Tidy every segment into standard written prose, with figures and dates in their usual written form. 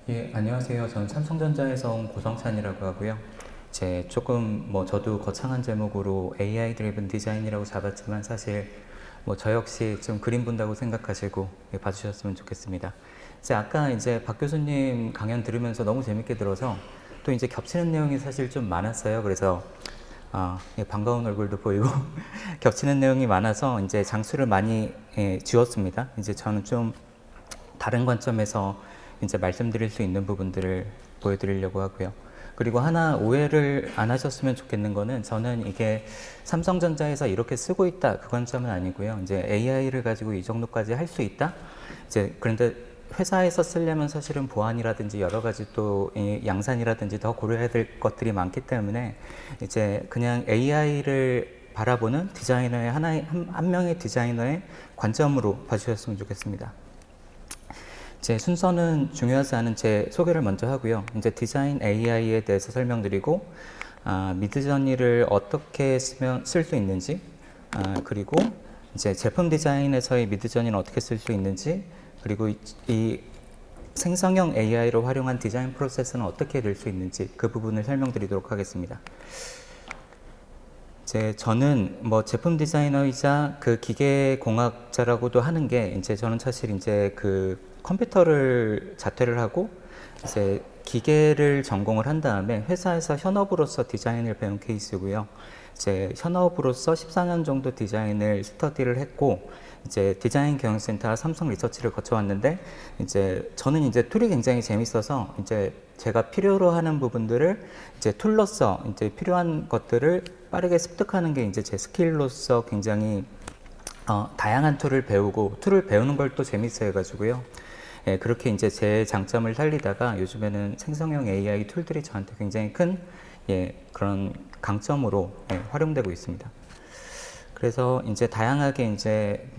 예, 안녕하세요. 저는 삼성전자에서 온 고성찬이라고 하고요. 저도 거창한 제목으로 AI 드리븐 디자인이라고 잡았지만 사실 저 역시 좀 그림 본다고 생각하시고 봐주셨으면 좋겠습니다. 아까 이제 박 교수님 강연 들으면서 너무 재밌게 들어서 또 이제 겹치는 내용이 사실 좀 많았어요. 그래서 반가운 얼굴도 보이고 겹치는 내용이 많아서 이제 장수를 많이 지웠습니다. 이제 저는 좀 다른 관점에서 이제 말씀드릴 수 있는 부분들을 보여드리려고 하고요. 그리고 하나 오해를 안 하셨으면 좋겠는 거는 저는 이게 삼성전자에서 이렇게 쓰고 있다 그 관점은 아니고요. 이제 AI를 가지고 이 정도까지 할 수 있다. 그런데 회사에서 쓰려면 사실은 보안이라든지 여러 가지 또 양산이라든지 더 고려해야 될 것들이 많기 때문에 이제 그냥 AI를 바라보는 디자이너의 한 명의 디자이너의 관점으로 봐주셨으면 좋겠습니다. 제 순서는 중요하지 않은 제 소개를 먼저 하고요. 이제 디자인 AI에 대해서 설명드리고, 미드저니를 어떻게 쓸 수 있는지, 그리고 이제 제품 디자인에서의 미드저니는 어떻게 쓸 수 있는지, 그리고 이 생성형 AI로 활용한 디자인 프로세스는 어떻게 될 수 있는지 그 부분을 설명드리도록 하겠습니다. 저는 제품 디자이너이자 그 기계공학자라고도 하는 게 이제 저는 사실 이제 그 컴퓨터를 자퇴를 하고 이제 기계를 전공을 한 다음에 회사에서 현업으로서 디자인을 배운 케이스고요. 이제 현업으로서 14년 정도 디자인을 스터디를 했고 이제 디자인 경영센터 삼성 리서치를 거쳐왔는데 이제 저는 이제 툴이 굉장히 재밌어서 이제 제가 필요로 하는 부분들을 이제 툴로서 이제 필요한 것들을 빠르게 습득하는 게 이제 제 스킬로서 굉장히 다양한 툴을 배우고 툴을 배우는 걸 또 재밌어 해가지고요. 예, 그렇게 이제 제 장점을 살리다가 요즘에는 생성형 AI 툴들이 저한테 굉장히 큰 그런 강점으로 활용되고 있습니다. 그래서 이제 다양하게 이제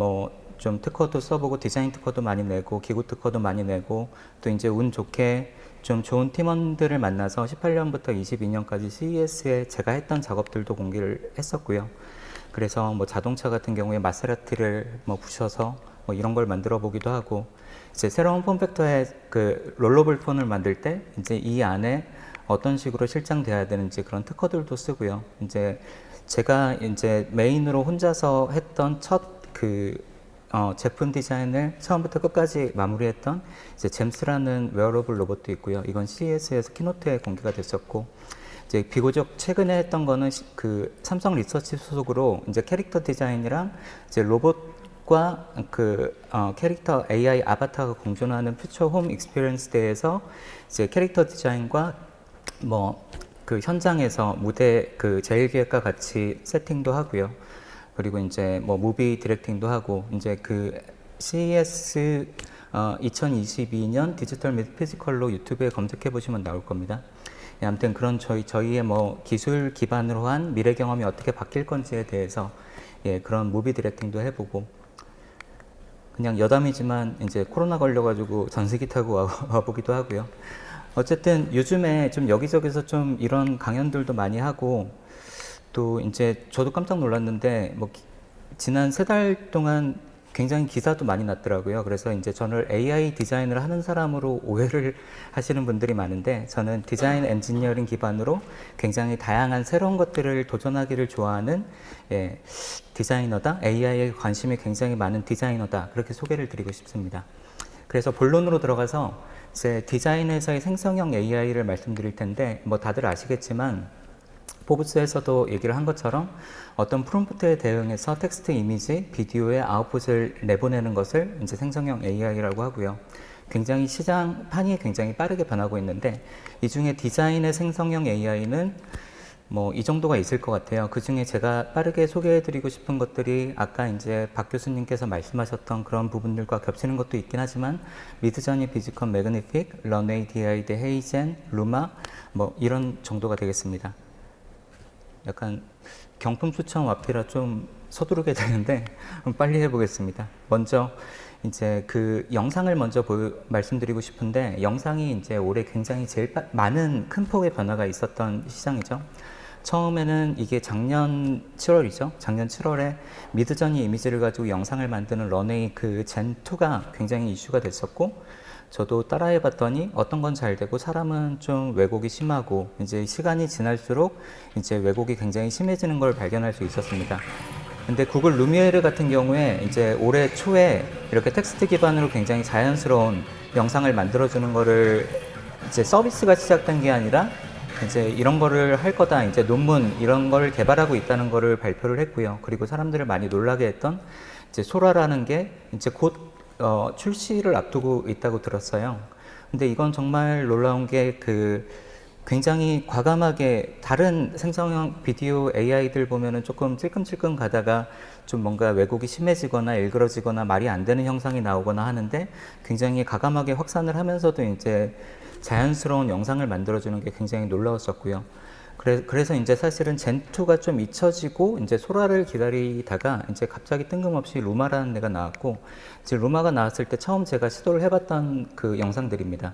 좀 특허도 써보고 디자인 특허도 많이 내고 기구 특허도 많이 내고 또 이제 운 좋게 좀 좋은 팀원들을 만나서 18년부터 22년까지 CES에 제가 했던 작업들도 공개를 했었고요. 그래서 자동차 같은 경우에 마세라티를 부셔서 이런 걸 만들어 보기도 하고 이제 새로운 폼팩터의 그 롤러블 폰을 만들 때 이제 이 안에 어떤 식으로 실장돼야 되는지 그런 특허들도 쓰고요. 이제 제가 이제 메인으로 혼자서 했던 첫 제품 디자인을 처음부터 끝까지 마무리했던 이제 잼스라는 웨어러블 로봇도 있고요. 이건 CES에서 키노트에 공개가 됐었고, 이제 비교적 최근에 했던 거는 그 삼성 리서치 소속으로 이제 캐릭터 디자인이랑 이제 로봇과 캐릭터 AI 아바타가 공존하는 퓨처 홈 익스피리언스 대에서 이제 캐릭터 디자인과 그 현장에서 무대 그 제일기획과 같이 세팅도 하고요. 그리고 이제 무비 디렉팅도 하고 이제 그 CES 2022년 디지털 및 피지컬로 유튜브에 검색해 보시면 나올 겁니다. 아무튼 그런 저희의 기술 기반으로 한 미래 경험이 어떻게 바뀔 건지에 대해서 그런 무비 디렉팅도 해보고 그냥 여담이지만 이제 코로나 걸려가지고 전세기 타고 와보기도 하고요. 어쨌든 요즘에 좀 여기저기서 좀 이런 강연들도 많이 하고 또 이제 저도 깜짝 놀랐는데 지난 3달 동안 굉장히 기사도 많이 났더라고요. 그래서 이제 저를 AI 디자인을 하는 사람으로 오해를 하시는 분들이 많은데 저는 디자인 엔지니어링 기반으로 굉장히 다양한 새로운 것들을 도전하기를 좋아하는 디자이너다. AI에 관심이 굉장히 많은 디자이너다. 그렇게 소개를 드리고 싶습니다. 그래서 본론으로 들어가서 이제 디자인에서의 생성형 AI를 말씀드릴 텐데 다들 아시겠지만 포브스에서도 얘기를 한 것처럼 어떤 프롬프트에 대응해서 텍스트, 이미지, 비디오의 아웃풋을 내보내는 것을 이제 생성형 AI라고 하고요. 굉장히 시장판이 굉장히 빠르게 변하고 있는데 이 중에 디자인의 생성형 AI는 이 정도가 있을 것 같아요. 그 중에 제가 빠르게 소개해드리고 싶은 것들이 아까 이제 박 교수님께서 말씀하셨던 그런 부분들과 겹치는 것도 있긴 하지만 미드저니, 비즈컨, 매그니픽, 런웨이, 디아이드, 헤이젠, 루마 이런 정도가 되겠습니다. 약간 경품 추천 와피라 좀 서두르게 되는데 빨리 해보겠습니다. 먼저 이제 그 영상을 먼저 말씀드리고 싶은데 영상이 이제 올해 굉장히 제일 많은 큰 폭의 변화가 있었던 시장이죠. 처음에는 이게 작년 7월이죠. 작년 7월에 미드저니 이미지를 가지고 영상을 만드는 런웨이 그 젠2가 굉장히 이슈가 됐었고, 저도 따라해 봤더니 어떤 건 잘 되고 사람은 좀 왜곡이 심하고, 이제 시간이 지날수록 이제 왜곡이 굉장히 심해지는 걸 발견할 수 있었습니다. 근데 구글 루미에르 같은 경우에 이제 올해 초에 이렇게 텍스트 기반으로 굉장히 자연스러운 영상을 만들어주는 거를 이제 서비스가 시작된 게 아니라 이제 이런 거를 할 거다, 이제 논문 이런 걸 개발하고 있다는 거를 발표를 했고요. 그리고 사람들을 많이 놀라게 했던 이제 소라라는 게 이제 곧 출시를 앞두고 있다고 들었어요. 근데 이건 정말 놀라운 게 굉장히 과감하게 다른 생성형 비디오 AI들 보면은 조금 찔끔찔끔 가다가 좀 뭔가 왜곡이 심해지거나 일그러지거나 말이 안 되는 형상이 나오거나 하는데, 굉장히 과감하게 확산을 하면서도 이제 자연스러운 영상을 만들어주는 게 굉장히 놀라웠었고요. 그래서 이제 사실은 젠2가 좀 잊혀지고 이제 소라를 기다리다가 이제 갑자기 뜬금없이 루마라는 애가 나왔고, 이제 루마가 나왔을 때 처음 제가 시도를 해봤던 그 영상들입니다.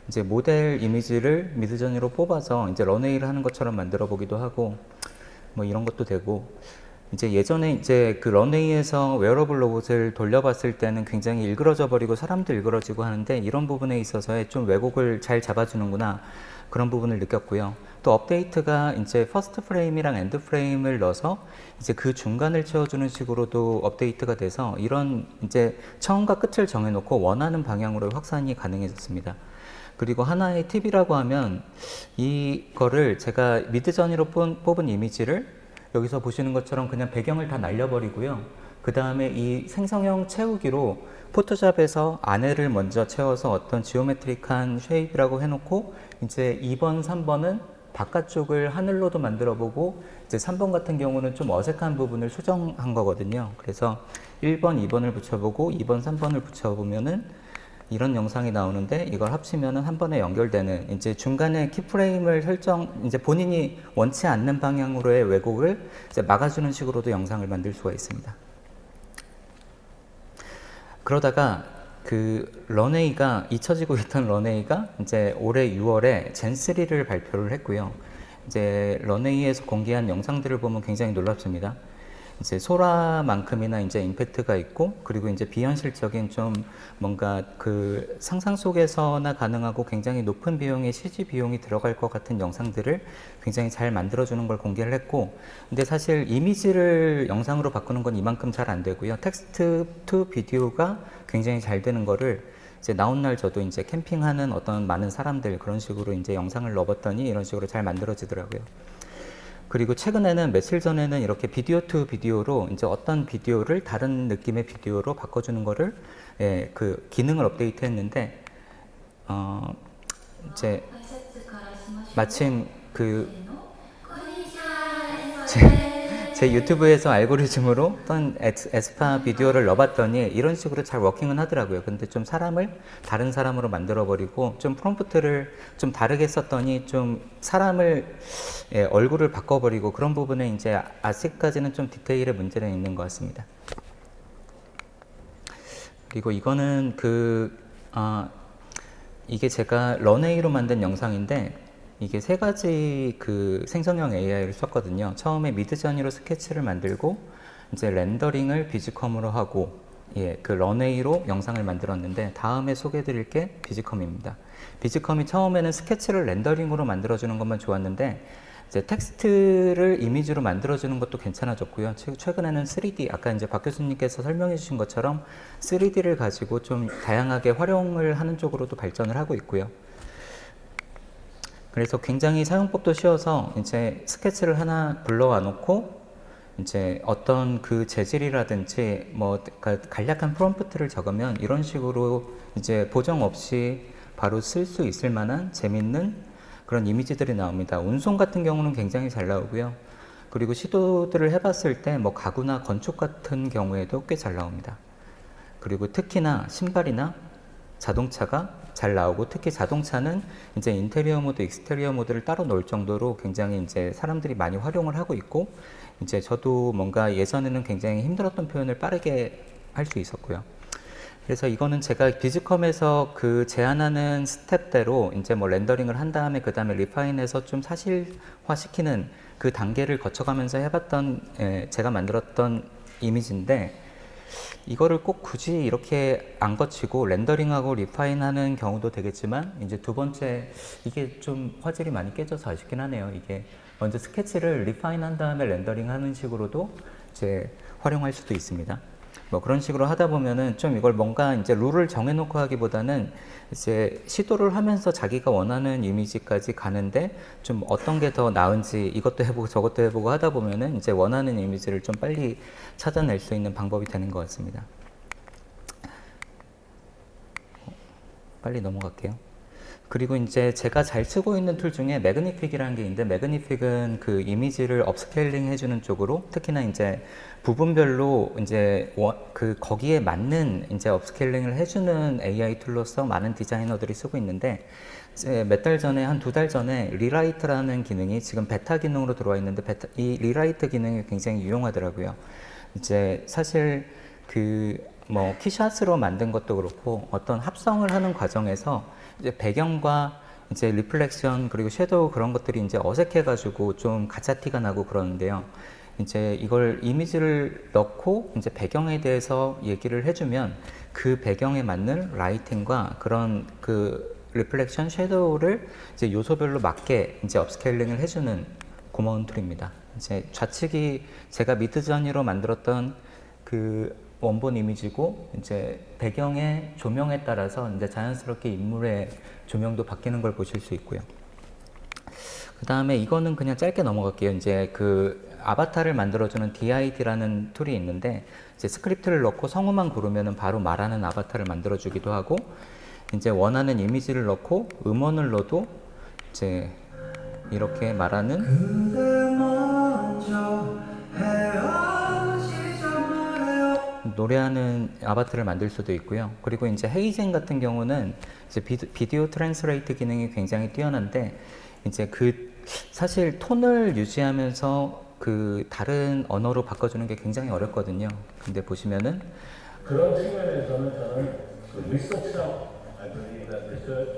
이제 모델 이미지를 미드저니로 뽑아서 이제 런웨이를 하는 것처럼 만들어 보기도 하고, 뭐 이런 것도 되고, 이제 예전에 이제 그 런웨이에서 웨어러블 로봇을 돌려봤을 때는 굉장히 일그러져 버리고 사람도 일그러지고 하는데, 이런 부분에 있어서의 좀 왜곡을 잘 잡아주는구나, 그런 부분을 느꼈고요. 또 업데이트가 이제 퍼스트 프레임이랑 엔드 프레임을 넣어서 이제 그 중간을 채워주는 식으로도 업데이트가 돼서, 이런 이제 처음과 끝을 정해놓고 원하는 방향으로 확산이 가능해졌습니다. 그리고 하나의 팁이라고 하면, 이거를 제가 미드저니로 뽑은 이미지를 여기서 보시는 것처럼 그냥 배경을 다 날려버리고요. 그 다음에 이 생성형 채우기로 포토샵에서 안에를 먼저 채워서 어떤 지오메트릭한 쉐입이라고 해놓고, 이제 2번, 3번은 바깥쪽을 하늘로도 만들어 보고, 이제 3번 같은 경우는 좀 어색한 부분을 수정한 거거든요. 그래서 1번, 2번을 붙여보고 2번, 3번을 붙여보면은 이런 영상이 나오는데, 이걸 합치면은 한 번에 연결되는, 이제 중간에 키프레임을 이제 본인이 원치 않는 방향으로의 왜곡을 이제 막아주는 식으로도 영상을 만들 수가 있습니다. 그러다가 런웨이가 잊혀지고 있던 런웨이가 이제 올해 6월에 젠3를 발표를 했고요. 이제 런웨이에서 공개한 영상들을 보면 굉장히 놀랍습니다. 이제 소라만큼이나 이제 임팩트가 있고, 그리고 이제 비현실적인 좀 뭔가 그 상상 속에서나 가능하고 굉장히 높은 비용의 CG 비용이 들어갈 것 같은 영상들을 굉장히 잘 만들어주는 걸 공개를 했고, 근데 사실 이미지를 영상으로 바꾸는 건 이만큼 잘 안 되고요. 텍스트 투 비디오가 굉장히 잘 되는 거를 이제 나온 날 저도 이제 캠핑하는 어떤 많은 사람들 그런 식으로 이제 영상을 넣어봤더니 이런 식으로 잘 만들어지더라고요. 그리고 최근에는, 며칠 전에는 이렇게 비디오 투 비디오로 이제 어떤 비디오를 다른 느낌의 비디오로 바꿔주는 거를, 그 기능을 업데이트 했는데, 이제 마침 제 유튜브에서 알고리즘으로 어떤 에스파 비디오를 넣어봤더니 이런 식으로 잘 워킹은 하더라고요. 근데 좀 다른 사람으로 만들어버리고 좀 프롬프트를 좀 다르게 썼더니 좀 사람을, 얼굴을 바꿔버리고, 그런 부분에 이제 아직까지는 좀 디테일의 문제는 있는 것 같습니다. 그리고 이거는 이게 제가 런웨이로 만든 영상인데, 이게 세 가지 그 생성형 AI를 썼거든요. 처음에 미드저니로 스케치를 만들고, 이제 렌더링을 비즈컴으로 하고, 그 런웨이로 영상을 만들었는데, 다음에 소개해드릴 게 비즈컴입니다. 비즈컴이 처음에는 스케치를 렌더링으로 만들어주는 것만 좋았는데, 이제 텍스트를 이미지로 만들어주는 것도 괜찮아졌고요. 최근에는 3D, 아까 이제 박 교수님께서 설명해 주신 것처럼 3D를 가지고 좀 다양하게 활용을 하는 쪽으로도 발전을 하고 있고요. 그래서 굉장히 사용법도 쉬워서 이제 스케치를 하나 불러와 놓고, 이제 어떤 그 재질이라든지 뭐 간략한 프롬프트를 적으면 이런 식으로 이제 보정 없이 바로 쓸 수 있을 만한 재밌는 그런 이미지들이 나옵니다. 운송 같은 경우는 굉장히 잘 나오고요. 그리고 시도들을 해봤을 때 뭐 가구나 건축 같은 경우에도 꽤 잘 나옵니다. 그리고 특히나 신발이나 자동차가 잘 나오고, 특히 자동차는 이제 인테리어 모드, 익스테리어 모드를 따로 놓을 정도로 굉장히 이제 사람들이 많이 활용을 하고 있고, 이제 저도 뭔가 예전에는 굉장히 힘들었던 표현을 빠르게 할 수 있었고요. 그래서 이거는 제가 비즈컴에서 그 제안하는 스텝대로 이제 뭐 렌더링을 한 다음에 그 다음에 리파인해서 좀 사실화 시키는 그 단계를 거쳐가면서 해봤던 제가 만들었던 이미지인데, 이거를 꼭 굳이 이렇게 안 거치고 렌더링하고 리파인하는 경우도 되겠지만, 이제 두 번째 이게 좀 화질이 많이 깨져서 아쉽긴 하네요. 이게 먼저 스케치를 리파인한 다음에 렌더링하는 식으로도 이제 활용할 수도 있습니다. 뭐 그런 식으로 하다 보면은 좀 이걸 뭔가 이제 룰을 정해놓고 하기보다는 이제 시도를 하면서 자기가 원하는 이미지까지 가는데 좀 어떤 게 더 나은지 이것도 해보고 저것도 해보고 하다 보면은 이제 원하는 이미지를 좀 빨리 찾아낼 수 있는 방법이 되는 것 같습니다. 빨리 넘어갈게요. 그리고 이제 제가 잘 쓰고 있는 툴 중에 매그니픽이라는 게 있는데, 매그니픽은 그 이미지를 업스케일링 해주는 쪽으로, 특히나 이제 부분별로 이제 그 거기에 맞는 이제 업스케일링을 해주는 AI 툴로서 많은 디자이너들이 쓰고 있는데, 몇 달 전에, 한 2달 전에 리라이트라는 기능이 지금 베타 기능으로 들어와 있는데, 이 리라이트 기능이 굉장히 유용하더라고요. 이제 사실 그 뭐 키샷으로 만든 것도 그렇고 어떤 합성을 하는 과정에서 이제 배경과 이제 리플렉션 그리고 섀도우 그런 것들이 이제 어색해가지고 좀 가짜 티가 나고 그러는데요. 이제 이걸 이미지를 넣고 이제 배경에 대해서 얘기를 해주면 그 배경에 맞는 라이팅과 그런 그 리플렉션 섀도우를 이제 요소별로 맞게 이제 업스케일링을 해주는 고마운 툴입니다. 이제 좌측이 제가 미드저니로 만들었던 그 원본 이미지고, 이제 배경의 조명에 따라서 이제 자연스럽게 인물의 조명도 바뀌는 걸 보실 수 있고요. 그 다음에 이거는 그냥 짧게 넘어갈게요. 이제 그 아바타를 만들어주는 DID라는 툴이 있는데, 이제 스크립트를 넣고 성우만 고르면은 바로 말하는 아바타를 만들어주기도 하고, 이제 원하는 이미지를 넣고 음원을 넣어도 이제 이렇게 말하는 노래하는 아바타를 만들 수도 있고요. 그리고 이제 헤이젠 같은 경우는 이제 비디오 트랜스레이트 기능이 굉장히 뛰어난데, 이제 그 사실 톤을 유지하면서 그 다른 언어로 바꿔주는 게 굉장히 어렵거든요. 근데 보시면은 그런 측면에서는 저는 그 리서치라고 I believe that research,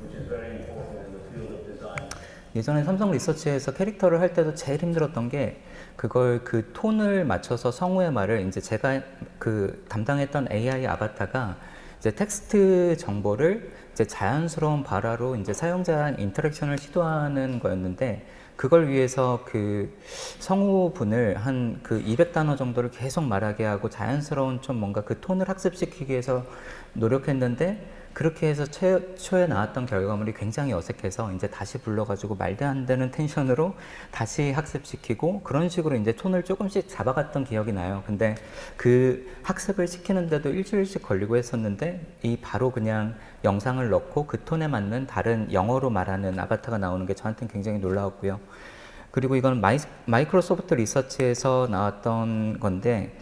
which is very important in the field of design. 예전에 삼성 리서치에서 캐릭터를 할 때도 제일 힘들었던 게, 그걸 그 톤을 맞춰서 성우의 말을 이제 제가 그 담당했던 AI 아바타가 이제 텍스트 정보를 이제 자연스러운 발화로 이제 사용자랑 인터랙션을 시도하는 거였는데, 그걸 위해서 그 성우분을 한 그 200단어 정도를 계속 말하게 하고 자연스러운 좀 뭔가 그 톤을 학습시키기 위해서 노력했는데, 그렇게 해서 초에 나왔던 결과물이 굉장히 어색해서 이제 다시 불러가지고 말도 안 되는 텐션으로 다시 학습시키고 그런 식으로 이제 톤을 조금씩 잡아갔던 기억이 나요. 근데 그 학습을 시키는데도 일주일씩 걸리고 했었는데, 이 바로 그냥 영상을 넣고 그 톤에 맞는 다른 영어로 말하는 아바타가 나오는 게 저한테는 굉장히 놀라웠고요. 그리고 이건 마이크로소프트 리서치에서 나왔던 건데,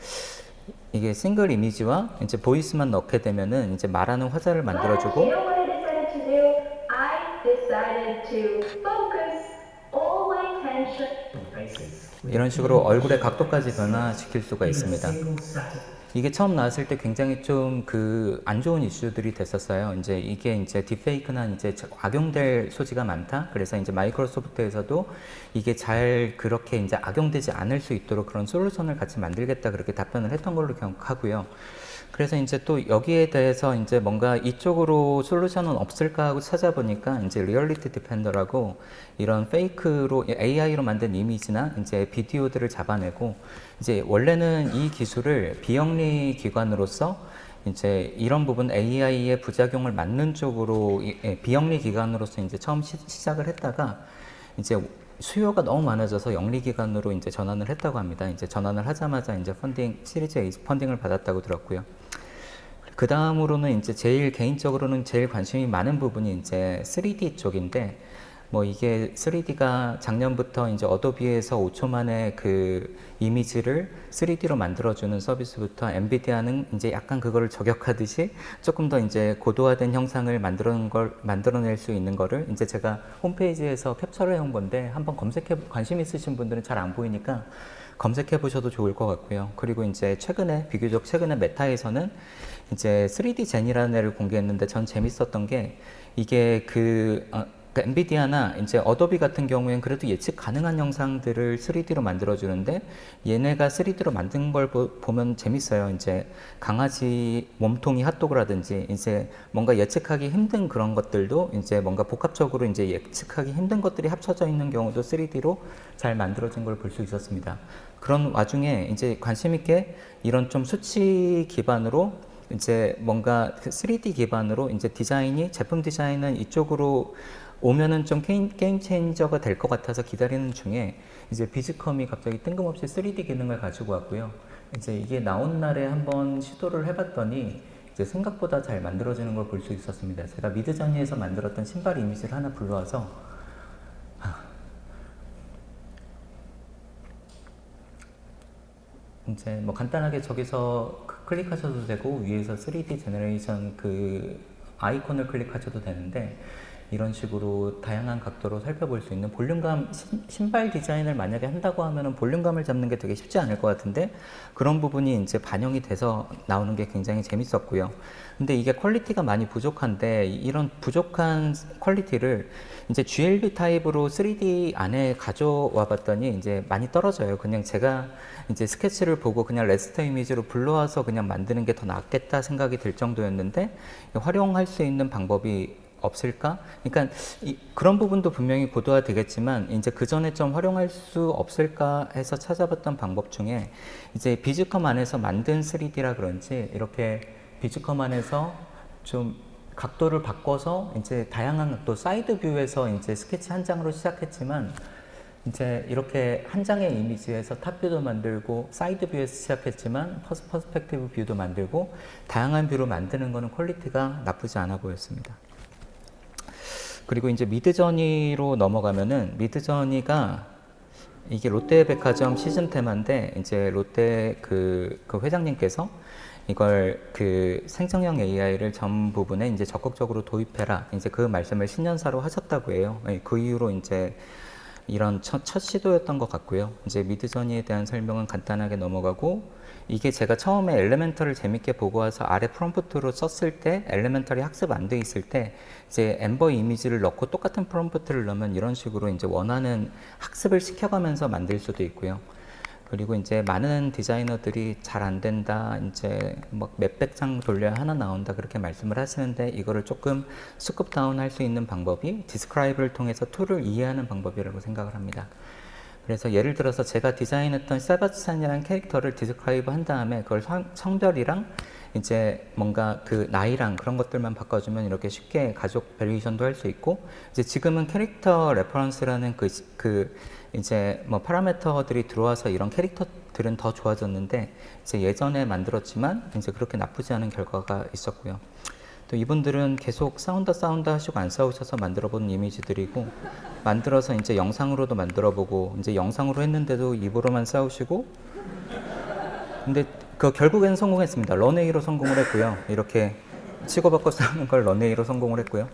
이게 싱글 이미지와 이제 보이스만 넣게 되면은 이제 말하는 화자를 만들어주고, You know what I decided to do? I decided to focus all my attention. 이런 식으로 얼굴의 각도까지 변화시킬 수가 있습니다. 이게 처음 나왔을 때 굉장히 좀 그 안 좋은 이슈들이 됐었어요. 이제 이게 이제 딥페이크나 이제 악용될 소지가 많다. 그래서 이제 마이크로소프트에서도 이게 잘 그렇게 이제 악용되지 않을 수 있도록 그런 솔루션을 같이 만들겠다 그렇게 답변을 했던 걸로 기억하고요. 그래서 이제 또 여기에 대해서 이제 뭔가 이쪽으로 솔루션은 없을까 하고 찾아보니까 이제 리얼리티 디펜더라고 이런 페이크로 AI로 만든 이미지나 이제 비디오들을 잡아내고, 이제 원래는 이 기술을 비영리 기관으로서 이제 이런 부분 AI의 부작용을 막는 쪽으로 비영리 기관으로서 이제 처음 시작을 했다가 이제 수요가 너무 많아져서 영리기관으로 이제 전환을 했다고 합니다. 이제 전환을 하자마자 이제 시리즈 A 펀딩을 받았다고 들었고요. 그 다음으로는 이제 개인적으로는 제일 관심이 많은 부분이 이제 3D 쪽인데, 뭐 이게 3D가 작년부터 이제 어도비에서 5초 만에 그 이미지를 3D로 만들어주는 서비스부터, 엔비디아는 이제 약간 그거를 저격하듯이 조금 더 이제 고도화된 형상을 만들어낼 수 있는 거를 이제 제가 홈페이지에서 캡처를 해온 건데, 한번 관심 있으신 분들은 잘 안 보이니까 검색해 보셔도 좋을 것 같고요. 그리고 이제 비교적 최근에 메타에서는 이제 3D 젠이라는 애를 공개했는데 전 재밌었던 게 이게 그러니까 엔비디아나 이제 어도비 같은 경우에는 그래도 예측 가능한 영상들을 3D로 만들어 주는데 얘네가 3D로 만든 걸 보면 재밌어요. 이제 강아지 몸통이 핫도그라든지 이제 뭔가 예측하기 힘든 그런 것들도 이제 뭔가 복합적으로 이제 예측하기 힘든 것들이 합쳐져 있는 경우도 3D로 잘 만들어진 걸 볼 수 있었습니다. 그런 와중에 이제 관심 있게 이런 좀 수치 기반으로 이제 뭔가 3D 기반으로 이제 제품 디자인은 이쪽으로 오면은 좀 게임 체인저가 될 것 같아서 기다리는 중에 이제 비즈컴이 갑자기 뜬금없이 3D 기능을 가지고 왔고요. 이제 이게 나온 날에 한번 시도를 해봤더니 이제 생각보다 잘 만들어지는 걸 볼 수 있었습니다. 제가 미드저니에서 만들었던 신발 이미지를 하나 불러와서 이제 뭐 간단하게 저기서 클릭하셔도 되고 위에서 3D 제너레이션 그 아이콘을 클릭하셔도 되는데 이런 식으로 다양한 각도로 살펴볼 수 있는 볼륨감, 신발 디자인을 만약에 한다고 하면은 볼륨감을 잡는 게 되게 쉽지 않을 것 같은데 그런 부분이 이제 반영이 돼서 나오는 게 굉장히 재밌었고요. 근데 이게 퀄리티가 많이 부족한데 이런 부족한 퀄리티를 이제 GLB 타입으로 3D 안에 가져와 봤더니 이제 많이 떨어져요. 그냥 제가 이제 스케치를 보고 그냥 레스터 이미지로 불러와서 그냥 만드는 게 더 낫겠다 생각이 들 정도였는데 활용할 수 있는 방법이 없을까? 그러니까 그런 부분도 분명히 고도화 되겠지만 이제 그 전에 좀 활용할 수 없을까 해서 찾아봤던 방법 중에 이제 비즈컴 안에서 만든 3D라 그런지 이렇게 비즈컴 안에서 좀 각도를 바꿔서 이제 다양한 각도 사이드 뷰에서 이제 스케치 한 장으로 시작했지만 이제 이렇게 한 장의 이미지에서 탑뷰도 만들고 사이드 뷰에서 시작했지만 퍼스펙티브 뷰도 만들고 다양한 뷰로 만드는 거는 퀄리티가 나쁘지 않아 보였습니다. 그리고 이제 미드저니로 넘어가면은 미드저니가 이게 롯데백화점 시즌 테마인데 이제 롯데 그 회장님께서 이걸 그 생성형 AI를 전 부분에 이제 적극적으로 도입해라 이제 그 말씀을 신년사로 하셨다고 해요. 그 이후로 이제 이런 첫 시도였던 것 같고요. 이제 미드저니에 대한 설명은 간단하게 넘어가고 이게 제가 처음에 엘레멘터를 재밌게 보고 와서 아래 프롬프트로 썼을 때 엘레멘터리 학습 안 돼 있을 때 이제 엠버 이미지를 넣고 똑같은 프롬프트를 넣으면 이런 식으로 이제 원하는 학습을 시켜가면서 만들 수도 있고요. 그리고 이제 많은 디자이너들이 잘 안 된다, 이제 막 몇백 장 돌려야 하나 나온다 그렇게 말씀을 하시는데 이거를 조금 스쿱 다운 할 수 있는 방법이 디스크라이브를 통해서 툴을 이해하는 방법이라고 생각을 합니다. 그래서 예를 들어서 제가 디자인했던 세바스찬이라는 캐릭터를 디스크라이브 한 다음에 그걸 성별이랑 이제 뭔가 그 나이랑 그런 것들만 바꿔주면 이렇게 쉽게 가족 베리에이션도 할 수 있고 이제 지금은 캐릭터 레퍼런스라는 이제 뭐 파라미터들이 들어와서 이런 캐릭터들은 더 좋아졌는데 이제 예전에 만들었지만 이제 그렇게 나쁘지 않은 결과가 있었고요. 또 이분들은 계속 사운드 하시고 안 싸우셔서 만들어본 이미지들이고 만들어서 이제 영상으로도 만들어보고 이제 영상으로 했는데도 입으로만 싸우시고 근데 결국엔 성공했습니다. 런웨이로 성공을 했고요. 이렇게 치고받고 싸우는 걸 런웨이로 성공을 했고요.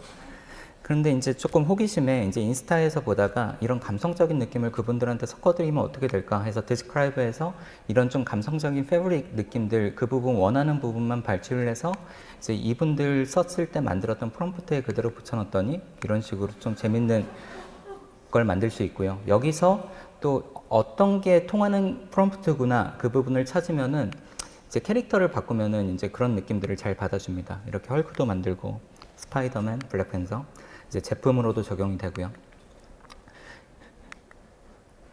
그런데 이제 조금 호기심에 이제 인스타에서 보다가 이런 감성적인 느낌을 그분들한테 섞어드리면 어떻게 될까 해서 디스크라이브에서 이런 좀 감성적인 패브릭 느낌들 그 부분 원하는 부분만 발췌를 해서 이제 이분들 썼을 때 만들었던 프롬프트에 그대로 붙여놨더니 이런 식으로 좀 재밌는 걸 만들 수 있고요. 여기서 또 어떤 게 통하는 프롬프트구나 그 부분을 찾으면은 이제 캐릭터를 바꾸면은 이제 그런 느낌들을 잘 받아줍니다. 이렇게 헐크도 만들고 스파이더맨, 블랙팬서 이제 제품으로도 적용이 되고요.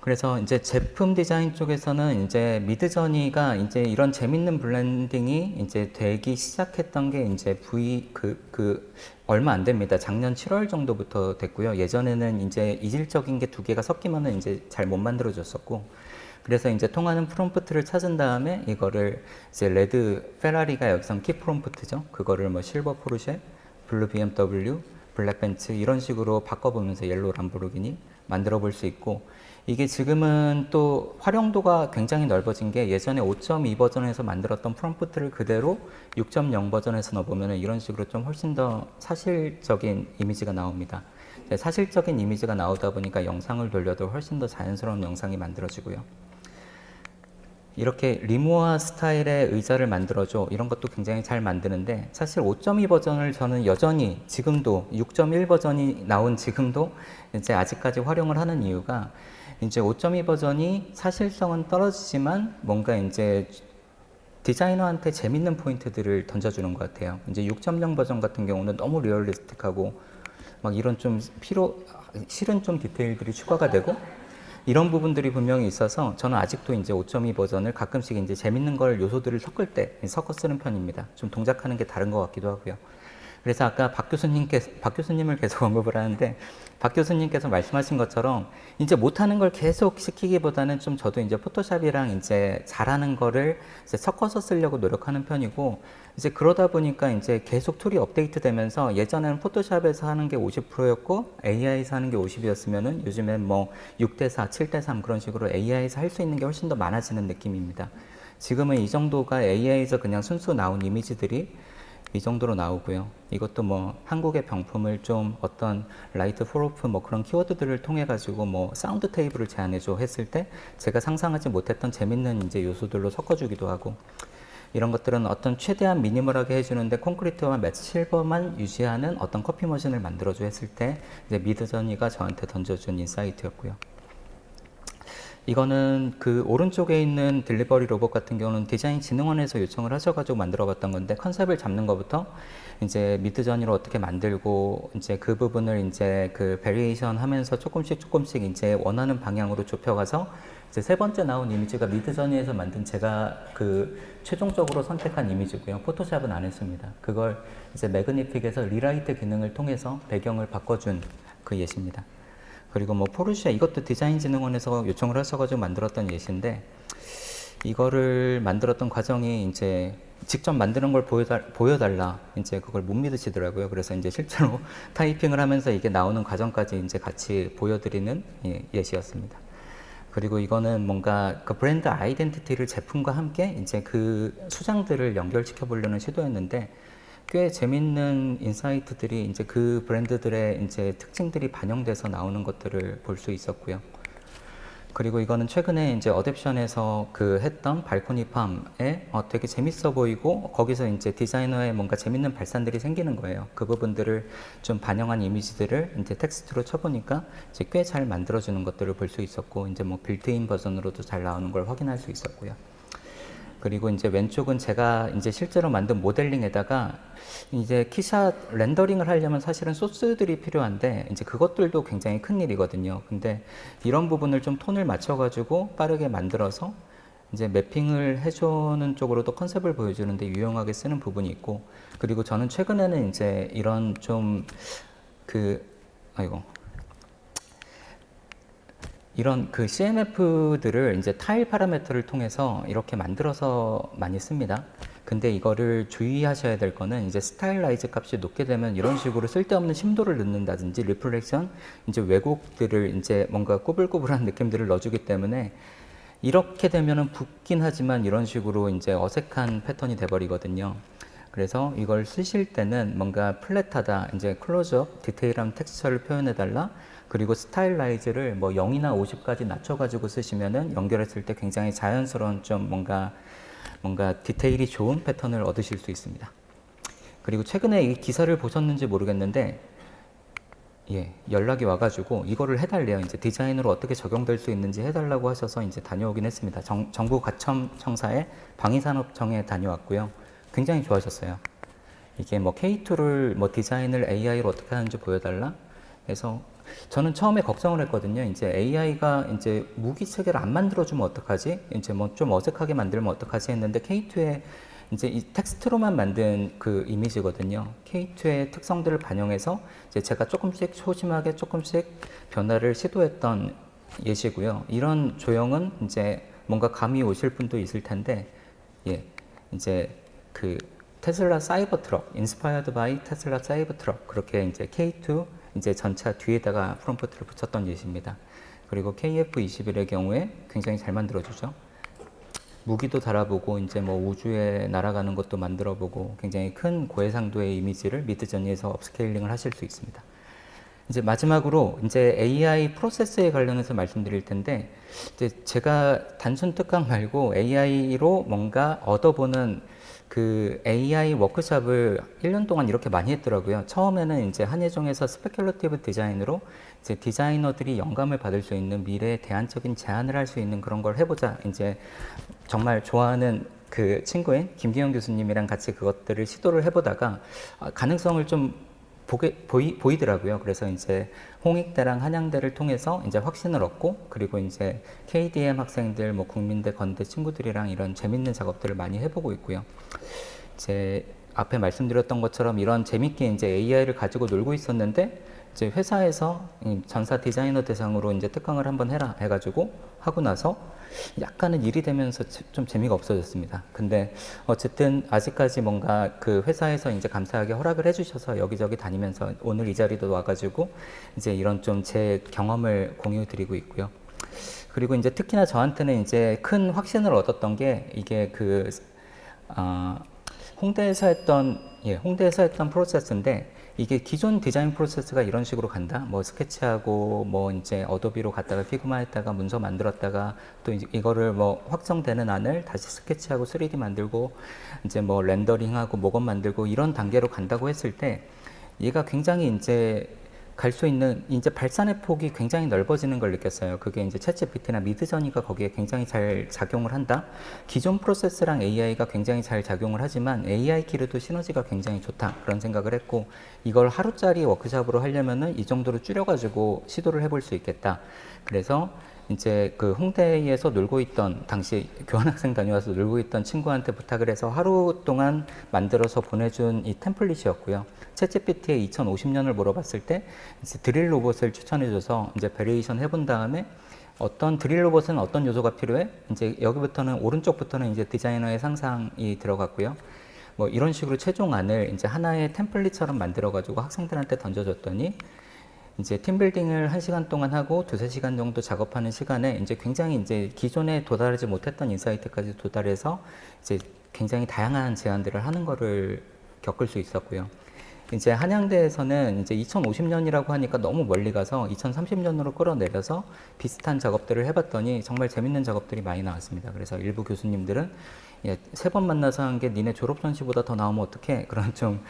그래서 이제 제품 디자인 쪽에서는 이제 미드저니가 이제 이런 재밌는 블렌딩이 이제 되기 시작했던 게 이제 얼마 안 됩니다. 작년 7월 정도부터 됐고요. 예전에는 이제 이질적인 게 두 개가 섞이면은 이제 잘 못 만들어졌었고, 그래서 이제 통하는 프롬프트를 찾은 다음에 이거를 이제 레드 페라리가 여기선 키 프롬프트죠. 그거를 뭐 실버 포르쉐, 블루 BMW, 블랙 벤츠 이런 식으로 바꿔보면서 옐로 람보르기니 만들어 볼 수 있고, 이게 지금은 또 활용도가 굉장히 넓어진 게 예전에 5.2 버전에서 만들었던 프롬프트를 그대로 6.0 버전에서 넣어보면 이런 식으로 좀 훨씬 더 사실적인 이미지가 나옵니다. 사실적인 이미지가 나오다 보니까 영상을 돌려도 훨씬 더 자연스러운 영상이 만들어지고요. 이렇게 리모아 스타일의 의자를 만들어줘 이런 것도 굉장히 잘 만드는데 사실 5.2 버전을 저는 여전히 지금도 6.1 버전이 나온 지금도 이제 아직까지 활용을 하는 이유가 이제 5.2 버전이 사실성은 떨어지지만 뭔가 이제 디자이너한테 재밌는 포인트들을 던져주는 것 같아요. 이제 6.0 버전 같은 경우는 너무 리얼리스틱하고 막 이런 좀 실은 좀 디테일들이 추가가 되고 이런 부분들이 분명히 있어서 저는 아직도 이제 5.2 버전을 가끔씩 이제 재밌는 걸 요소들을 섞을 때 섞어 쓰는 편입니다. 좀 동작하는 게 다른 것 같기도 하고요. 그래서 아까 박 교수님을 계속 언급을 하는데 박 교수님께서 말씀하신 것처럼 이제 못하는 걸 계속 시키기보다는 좀 저도 이제 포토샵이랑 이제 잘하는 거를 이제 섞어서 쓰려고 노력하는 편이고 이제 그러다 보니까 이제 계속 툴이 업데이트 되면서 예전에는 포토샵에서 하는 게 50%였고 AI에서 하는 게 50이었으면은 요즘엔 뭐 6대4, 7대3 그런 식으로 AI에서 할 수 있는 게 훨씬 더 많아지는 느낌입니다. 지금은 이 정도가 AI에서 그냥 순수 나온 이미지들이 이 정도로 나오고요. 이것도 뭐 한국의 병품을 좀 어떤 라이트 포로프 뭐 그런 키워드들을 통해 가지고 뭐 사운드 테이블을 제안해줘 했을 때 제가 상상하지 못했던 재밌는 이제 요소들로 섞어주기도 하고 이런 것들은 어떤 최대한 미니멀하게 해주는데 콘크리트와 매트 실버만 유지하는 어떤 커피 머신을 만들어줘 했을 때 이제 미드저니가 저한테 던져준 인사이트였고요. 이거는 그 오른쪽에 있는 딜리버리 로봇 같은 경우는 디자인 진흥원에서 요청을 하셔가지고 만들어봤던 건데 컨셉을 잡는 것부터 이제 미드저니로 어떻게 만들고 이제 그 부분을 이제 그 베리에이션 하면서 조금씩 이제 원하는 방향으로 좁혀가서 이제 세 번째 나온 이미지가 미드저니에서 만든 제가 그 최종적으로 선택한 이미지고요. 포토샵은 안 했습니다. 그걸 이제 매그니픽에서 리라이트 기능을 통해서 배경을 바꿔준 그 예시입니다. 그리고 뭐 포르쉐 이것도 디자인진흥원에서 요청을 하셔가지고 만들었던 예시인데 이거를 만들었던 과정이 이제 직접 만드는 걸 보여달라 이제 그걸 못 믿으시더라고요. 그래서 이제 실제로 타이핑을 하면서 이게 나오는 과정까지 이제 같이 보여드리는 예시였습니다. 그리고 이거는 뭔가 그 브랜드 아이덴티티를 제품과 함께 이제 그 수장들을 연결시켜 보려는 시도였는데 꽤 재밌는 인사이트들이 이제 그 브랜드들의 이제 특징들이 반영돼서 나오는 것들을 볼 수 있었고요. 그리고 이거는 최근에 이제 어댑션에서 그 했던 발코니 팜에 되게 재밌어 보이고 거기서 이제 디자이너의 뭔가 재밌는 발산들이 생기는 거예요. 그 부분들을 좀 반영한 이미지들을 이제 텍스트로 쳐보니까 이제 꽤 잘 만들어주는 것들을 볼 수 있었고 이제 뭐 빌트인 버전으로도 잘 나오는 걸 확인할 수 있었고요. 그리고 이제 왼쪽은 제가 이제 실제로 만든 모델링에다가 이제 키샷 렌더링을 하려면 사실은 소스들이 필요한데 이제 그것들도 굉장히 큰 일이거든요. 근데 이런 부분을 좀 톤을 맞춰가지고 빠르게 만들어서 이제 매핑을 해주는 쪽으로도 컨셉을 보여주는데 유용하게 쓰는 부분이 있고 그리고 저는 최근에는 이제 이런 좀 이런 그 CMF들을 이제 타일 파라미터를 통해서 이렇게 만들어서 많이 씁니다. 근데 이거를 주의하셔야 될 거는 이제 스타일라이즈 값이 높게 되면 이런 식으로 쓸데없는 심도를 넣는다든지 리플렉션, 이제 왜곡들을 이제 뭔가 꼬불꼬불한 느낌들을 넣어주기 때문에 이렇게 되면은 붓긴 하지만 이런 식으로 이제 어색한 패턴이 돼버리거든요. 그래서 이걸 쓰실 때는 뭔가 플랫하다, 이제 클로즈업, 디테일한 텍스처를 표현해달라. 그리고 스타일라이즈를 뭐 0이나 50까지 낮춰가지고 쓰시면은 연결했을 때 굉장히 자연스러운 좀 뭔가 디테일이 좋은 패턴을 얻으실 수 있습니다. 그리고 최근에 이 기사를 보셨는지 모르겠는데, 연락이 와가지고 이거를 해달래요. 이제 디자인으로 어떻게 적용될 수 있는지 해달라고 하셔서 이제 다녀오긴 했습니다. 정부 과천청사의 방위산업청에 다녀왔고요. 굉장히 좋아하셨어요. 이게 뭐 K2를 뭐 디자인을 AI로 어떻게 하는지 보여달라. 그래서 저는 처음에 걱정을 했거든요. 이제 AI가 이제 무기 체계를 안 만들어주면 어떡하지? 이제 뭐 좀 어색하게 만들면 어떡하지? 했는데 K2에 이제 이 텍스트로만 만든 그 이미지거든요. K2의 특성들을 반영해서 이제 제가 조금씩 소심하게 조금씩 변화를 시도했던 예시고요. 이런 조형은 이제 뭔가 감이 오실 분도 있을 텐데, 이제 그 테슬라 사이버 트럭, 인스파이어드 바이 테슬라 사이버 트럭 그렇게 이제 K2 이제 전차 뒤에다가 프롬프트를 붙였던 예시입니다. 그리고 KF21의 경우에 굉장히 잘 만들어주죠. 무기도 달아보고 이제 뭐 우주에 날아가는 것도 만들어보고 굉장히 큰 고해상도의 이미지를 미드저니에서 업스케일링을 하실 수 있습니다. 이제 마지막으로 이제 AI 프로세스에 관련해서 말씀드릴 텐데, 이제 제가 단순 특강 말고 AI로 뭔가 얻어보는 그 AI 워크숍을 1년 동안 이렇게 많이 했더라고요. 처음에는 이제 한예종에서 스페큘러티브 디자인으로 이제 디자이너들이 영감을 받을 수 있는 미래의 대안적인 제안을 할 수 있는 그런 걸 해보자. 이제 정말 좋아하는 그 친구인 김기영 교수님이랑 같이 그것들을 시도를 해보다가 가능성을 좀 보이더라고요. 그래서 이제 홍익대랑 한양대를 통해서 이제 확신을 얻고, 그리고 이제 KDM 학생들, 뭐 국민대, 건대 친구들이랑 이런 재밌는 작업들을 많이 해보고 있고요. 이제 앞에 말씀드렸던 것처럼 이런 재밌게 이제 AI를 가지고 놀고 있었는데, 이제 회사에서 전사 디자이너 대상으로 이제 특강을 한번 해라 해가지고 하고 나서 약간은 일이 되면서 좀 재미가 없어졌습니다. 근데 어쨌든 아직까지 뭔가 그 회사에서 이제 감사하게 허락을 해주셔서 여기저기 다니면서 오늘 이 자리도 와가지고 이제 이런 좀 제 경험을 공유 드리고 있고요. 그리고 이제 특히나 저한테는 이제 큰 확신을 얻었던 게 이게 그 홍대에서 했던 프로세스인데, 이게 기존 디자인 프로세스가 이런 식으로 간다. 뭐 스케치하고 뭐 이제 어도비로 갔다가 피그마 했다가 문서 만들었다가 또 이거를 뭐 확정되는 안을 다시 스케치하고 3D 만들고 이제 뭐 렌더링하고 모건 만들고 이런 단계로 간다고 했을 때, 얘가 굉장히 이제 갈 수 있는 이제 발산의 폭이 굉장히 넓어지는 걸 느꼈어요. 그게 이제 챗GPT나 미드저니가 거기에 굉장히 잘 작용을 한다. 기존 프로세스랑 AI가 굉장히 잘 작용을 하지만 AI끼리도 시너지가 굉장히 좋다. 그런 생각을 했고, 이걸 하루짜리 워크숍으로 하려면은 이 정도로 줄여가지고 시도를 해볼 수 있겠다. 그래서 이제 그 홍대에서 놀고 있던, 당시 교환학생 다녀와서 놀고 있던 친구한테 부탁을 해서 하루 동안 만들어서 보내준 이 템플릿이었고요. 챗GPT의 2050년을 물어봤을 때 이제 드릴 로봇을 추천해줘서 이제 베리에이션 해본 다음에 어떤 드릴 로봇은 어떤 요소가 필요해? 이제 여기부터는 오른쪽부터는 이제 디자이너의 상상이 들어갔고요. 뭐 이런 식으로 최종안을 이제 하나의 템플릿처럼 만들어가지고 학생들한테 던져줬더니 이제 팀빌딩을 1시간 동안 하고 2~3시간 정도 작업하는 시간에 이제 굉장히 이제 기존에 도달하지 못했던 인사이트까지 도달해서 이제 굉장히 다양한 제안들을 하는 거를 겪을 수 있었고요. 이제 한양대에서는 이제 2050년이라고 하니까 너무 멀리 가서 2030년으로 끌어내려서 비슷한 작업들을 해봤더니 정말 재밌는 작업들이 많이 나왔습니다. 그래서 일부 교수님들은 3번 만나서 한 게 니네 졸업전시보다 더 나오면 어떡해? 그런 좀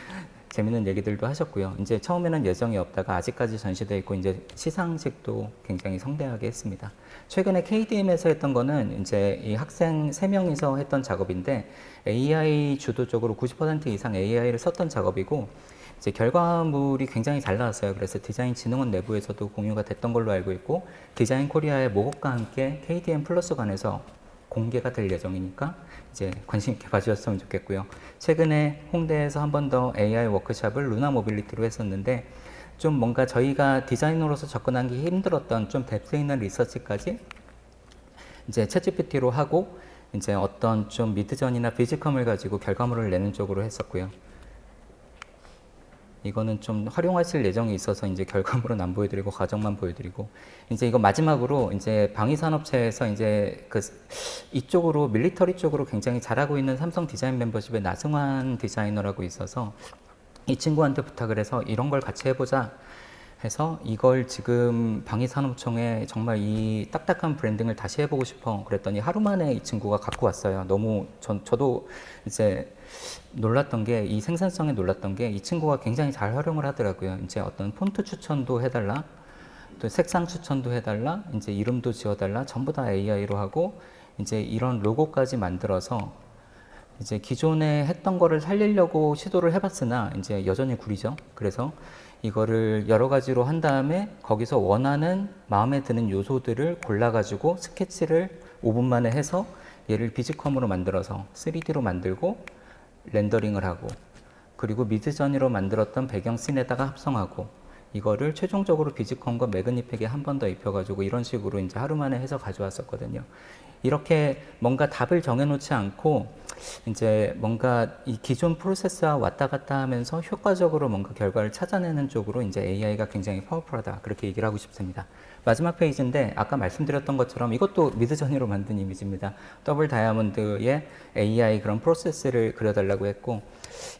재밌는 얘기들도 하셨고요. 이제 처음에는 예정이 없다가 아직까지 전시되어 있고 이제 시상식도 굉장히 성대하게 했습니다. 최근에 KDM에서 했던 거는 이제 이 학생 3명이서 했던 작업인데, AI 주도적으로 90% 이상 AI를 썼던 작업이고, 이제 결과물이 굉장히 잘 나왔어요. 그래서 디자인진흥원 내부에서도 공유가 됐던 걸로 알고 있고, 디자인 코리아의 모곡과 함께 KDM 플러스관에서 공개가 될 예정이니까 이제 관심 있게 봐주셨으면 좋겠고요. 최근에 홍대에서 한 번 더 AI 워크숍을 루나 모빌리티로 했었는데, 좀 뭔가 저희가 디자이너로서 접근하기 힘들었던 좀 뎁스 있는 리서치까지 이제 챗GPT로 하고, 이제 어떤 좀 미드전이나 비즈컴을 가지고 결과물을 내는 쪽으로 했었고요. 이거는 좀 활용하실 예정이 있어서 이제 결과물은 안 보여드리고 과정만 보여드리고, 이제 이거 마지막으로 이제 방위산업체에서 이제 그 이쪽으로 밀리터리 쪽으로 굉장히 잘하고 있는 삼성 디자인 멤버십의 나승환 디자이너라고 있어서 이 친구한테 부탁을 해서 이런 걸 같이 해보자 해서 이걸 지금 방위산업청에 정말 이 딱딱한 브랜딩을 다시 해보고 싶어 그랬더니 하루 만에 이 친구가 갖고 왔어요. 너무 저도 이제 놀랐던 게, 이 생산성에 놀랐던 게 이 친구가 굉장히 잘 활용을 하더라고요. 이제 어떤 폰트 추천도 해달라, 또 색상 추천도 해달라, 이제 이름도 지어달라, 전부 다 AI로 하고 이제 이런 로고까지 만들어서 이제 기존에 했던 거를 살리려고 시도를 해봤으나 이제 여전히 구리죠. 그래서 이거를 여러 가지로 한 다음에 거기서 원하는 마음에 드는 요소들을 골라가지고 스케치를 5분 만에 해서 얘를 비즈컴으로 만들어서 3D로 만들고 렌더링을 하고, 그리고 미드저니로 만들었던 배경 씬에다가 합성하고, 이거를 최종적으로 비즈컴과 매그니팩에 한 번 더 입혀가지고 이런 식으로 이제 하루 만에 해서 가져왔었거든요. 이렇게 뭔가 답을 정해놓지 않고 이제 뭔가 이 기존 프로세스와 왔다 갔다 하면서 효과적으로 뭔가 결과를 찾아내는 쪽으로 이제 AI가 굉장히 파워풀하다, 그렇게 얘기를 하고 싶습니다. 마지막 페이지인데 아까 말씀드렸던 것처럼 이것도 미드저니로 만든 이미지입니다. 더블 다이아몬드의 AI 그런 프로세스를 그려달라고 했고,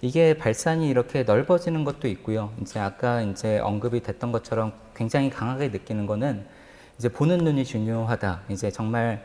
이게 발산이 이렇게 넓어지는 것도 있고요. 이제 아까 이제 언급이 됐던 것처럼 굉장히 강하게 느끼는 거는 이제 보는 눈이 중요하다. 이제 정말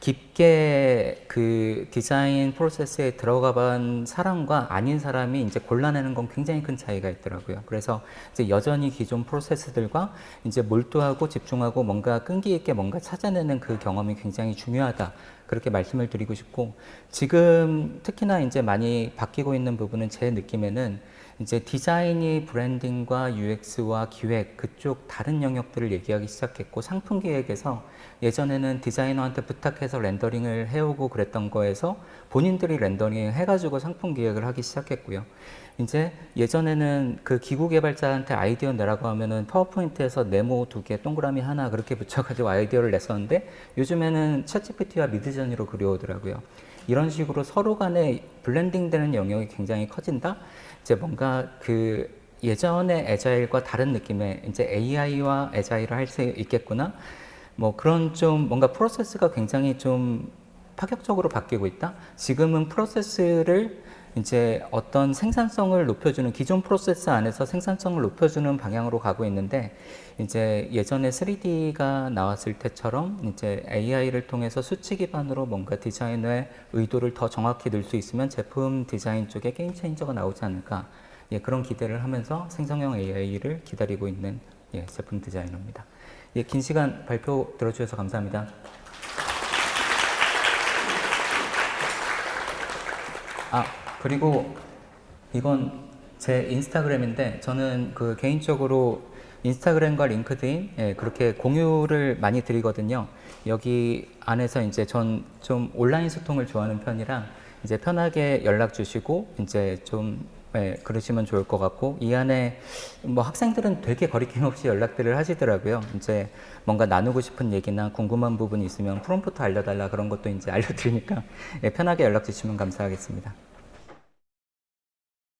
깊게 그 디자인 프로세스에 들어가 본 사람과 아닌 사람이 이제 골라내는 건 굉장히 큰 차이가 있더라고요. 그래서 이제 여전히 기존 프로세스들과 이제 몰두하고 집중하고 뭔가 끈기 있게 뭔가 찾아내는 그 경험이 굉장히 중요하다. 그렇게 말씀을 드리고 싶고, 지금 특히나 이제 많이 바뀌고 있는 부분은 제 느낌에는 이제 디자인이 브랜딩과 UX와 기획 그쪽 다른 영역들을 얘기하기 시작했고, 상품 기획에서 예전에는 디자이너한테 부탁해서 렌더링을 해오고 그랬던 거에서 본인들이 렌더링 해가지고 상품 기획을 하기 시작했고요. 이제 예전에는 그 기구 개발자한테 아이디어 내라고 하면은 파워포인트에서 네모 2개, 동그라미 하나 그렇게 붙여가지고 아이디어를 냈었는데, 요즘에는 챗GPT와 미드저니로 그려오더라고요. 이런 식으로 서로 간에 블렌딩 되는 영역이 굉장히 커진다? 이제 뭔가 그 예전의 애자일과 다른 느낌의 이제 AI와 애자일을 할 수 있겠구나? 뭐 그런 좀 뭔가 프로세스가 굉장히 좀 파격적으로 바뀌고 있다? 지금은 프로세스를 이제 어떤 생산성을 높여주는, 기존 프로세스 안에서 생산성을 높여주는 방향으로 가고 있는데, 이제 예전에 3D가 나왔을 때처럼 이제 AI를 통해서 수치 기반으로 뭔가 디자인의 의도를 더 정확히 넣을 수 있으면 제품 디자인 쪽에 게임 체인저가 나오지 않을까, 예, 그런 기대를 하면서 생성형 AI를 기다리고 있는, 예, 제품 디자이너입니다. 예, 긴 시간 발표 들어주셔서 감사합니다. 그리고 이건 제 인스타그램인데, 저는 그 개인적으로 인스타그램과 링크드인, 예, 그렇게 공유를 많이 드리거든요. 여기 안에서 이제 전 좀 온라인 소통을 좋아하는 편이라 이제 편하게 연락 주시고 이제 좀, 예, 그러시면 좋을 것 같고, 이 안에 뭐 학생들은 되게 거리낌 없이 연락들을 하시더라고요. 이제 뭔가 나누고 싶은 얘기나 궁금한 부분이 있으면 프롬프트 알려달라 그런 것도 이제 알려드리니까, 예, 편하게 연락 주시면 감사하겠습니다.